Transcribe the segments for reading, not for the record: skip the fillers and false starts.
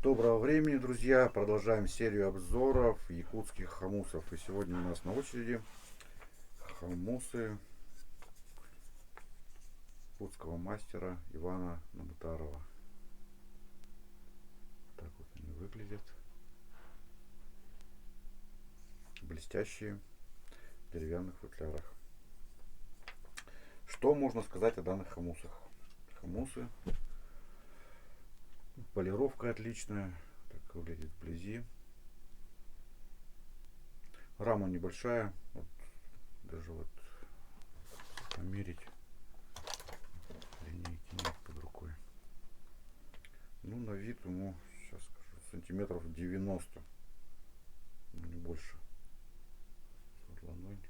Доброго времени, друзья! Продолжаем серию обзоров якутских хомусов. И сегодня у нас на очереди хомусы якутского мастера Ивана Намутарова. Так вот они выглядят. Блестящие в деревянных футлярах. Что можно сказать о данных хомусах? Хомусы. Полировка отличная. Так выглядит вблизи. Рама небольшая. Вот, даже вот померить. Линейки нет под рукой. Ну, на вид ему, сейчас скажу, сантиметров 90. Ну, не больше. Вот ладонь.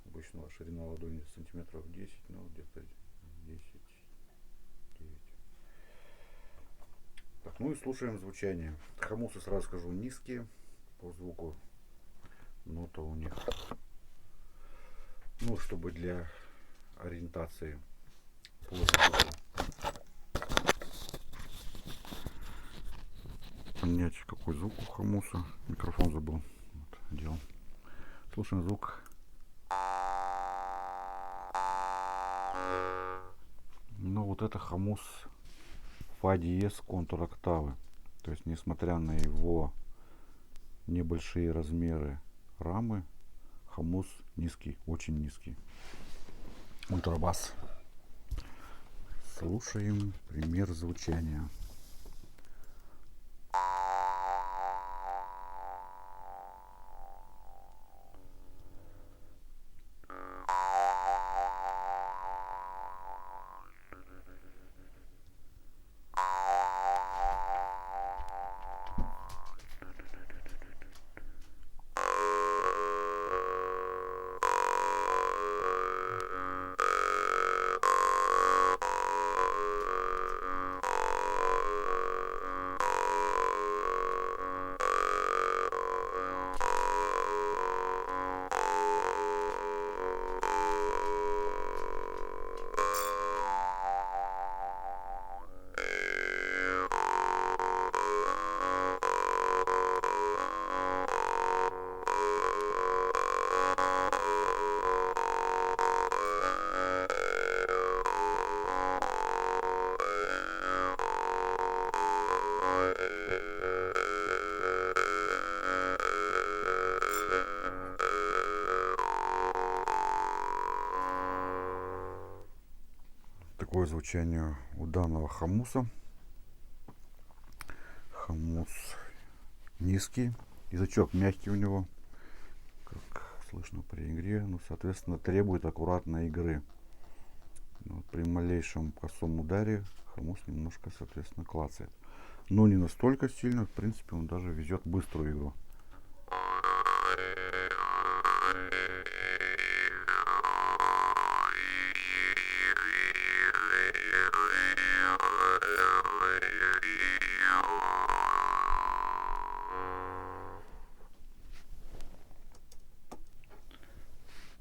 Обычно ширина ладони сантиметров 10, но где-то 10, 9. Так, ну и слушаем звучание. Хомусы, сразу скажу, низкие по звуку. Нота у них, ну, чтобы для ориентации по звуку понять, какой звук у хомуса. Микрофон забыл. Вот, делал. Слушаем звук. Ну, вот это хомус фа диез контур октавы. То есть, несмотря на его небольшие размеры рамы, хомус низкий, очень низкий. Ультрабас. Слушаем пример звучания. Такое звучание у данного хомуса. Хомус низкий, язычок мягкий у него, как слышно при игре, ну, соответственно, требует аккуратной игры. Вот, при малейшем косом ударе хомус немножко, соответственно, клацает. Но не настолько сильно, в принципе, он даже везет быструю игру.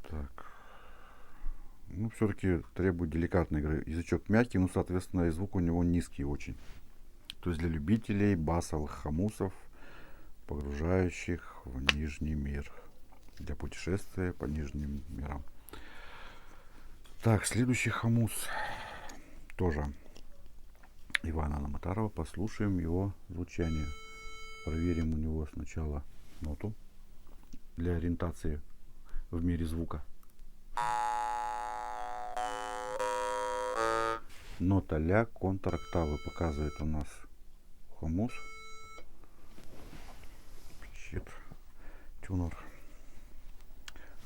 Так. Ну, все-таки требует деликатной игры. Язычок мягкий, ну, соответственно, и звук у него низкий очень. То есть для любителей басовых хомусов, погружающих в нижний мир. Для путешествия по нижним мирам. Так, следующий хомус тоже Ивана Намутарова. Послушаем его звучание. Проверим у него сначала ноту для ориентации в мире звука. Нота ля контр октавы показывает у нас хомус. Щит, тюнер.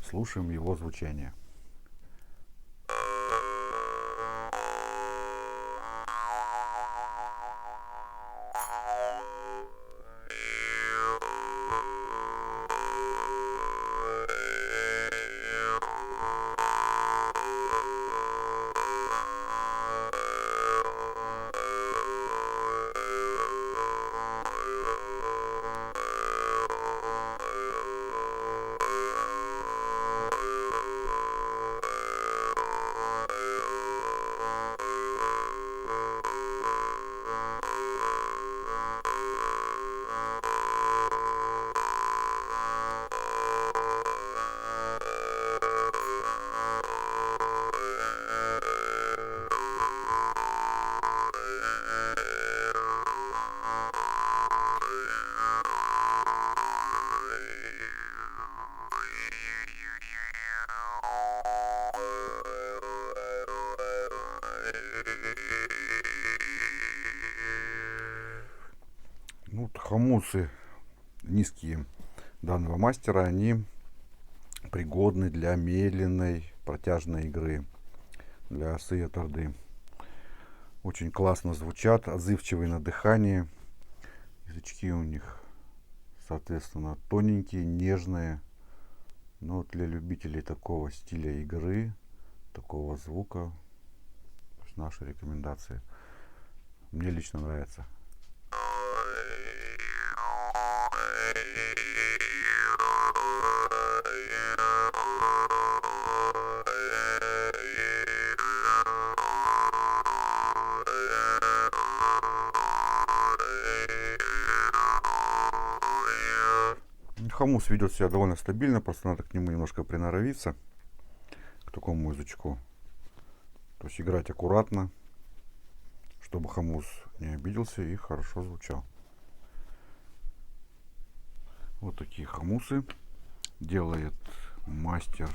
Слушаем его звучание. Хомусы низкие данного мастера, они пригодны для медленной протяжной игры, для сыя-тарды. Очень классно звучат, отзывчивые на дыхание. Язычки у них, соответственно, тоненькие, нежные. Но для любителей такого стиля игры, такого звука, наши рекомендации. Мне лично нравится. Хомус ведет себя довольно стабильно, просто надо к нему немножко приноровиться, к такому язычку. То есть играть аккуратно, чтобы хомус не обиделся и хорошо звучал. Вот такие хомусы делает мастер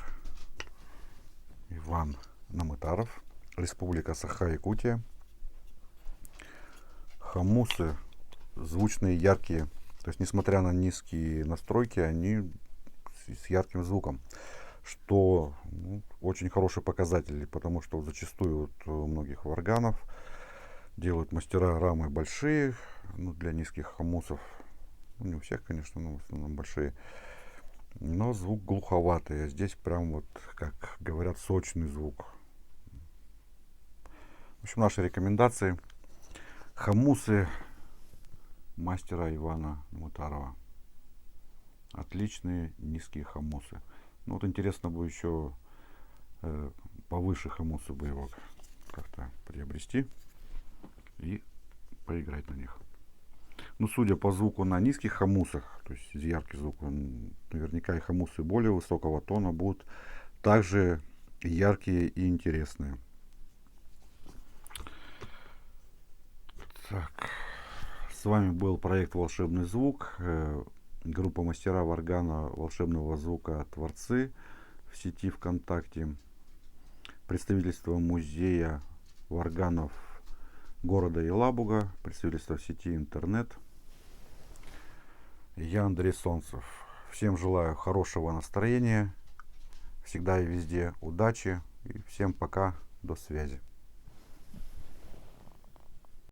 Иван Намытаров, Республика Саха-Якутия. Хомусы звучные, яркие. То есть, несмотря на низкие настройки, они с ярким звуком, что очень хороший показатель, потому что зачастую вот у многих варганов делают мастера рамы большие, для низких хомусов, не у всех, конечно, но в основном большие, но звук глуховатый, а здесь прям вот, как говорят, сочный звук. В общем, наши рекомендации: хомусы мастера Ивана Намытарова. Отличные низкие хомусы. Вот интересно бы еще повыше хомусы бы его как-то приобрести и поиграть на них. Судя по звуку на низких хомусах, то есть яркий звук, наверняка и хомусы более высокого тона будут также яркие и интересные. Так. С вами был проект «Волшебный звук», группа мастера варгана волшебного звука «Творцы» в сети ВКонтакте, представительство музея варганов города Елабуга, представительство в сети интернет. Я Андрей Солнцев. Всем желаю хорошего настроения, всегда и везде удачи, и всем пока, до связи.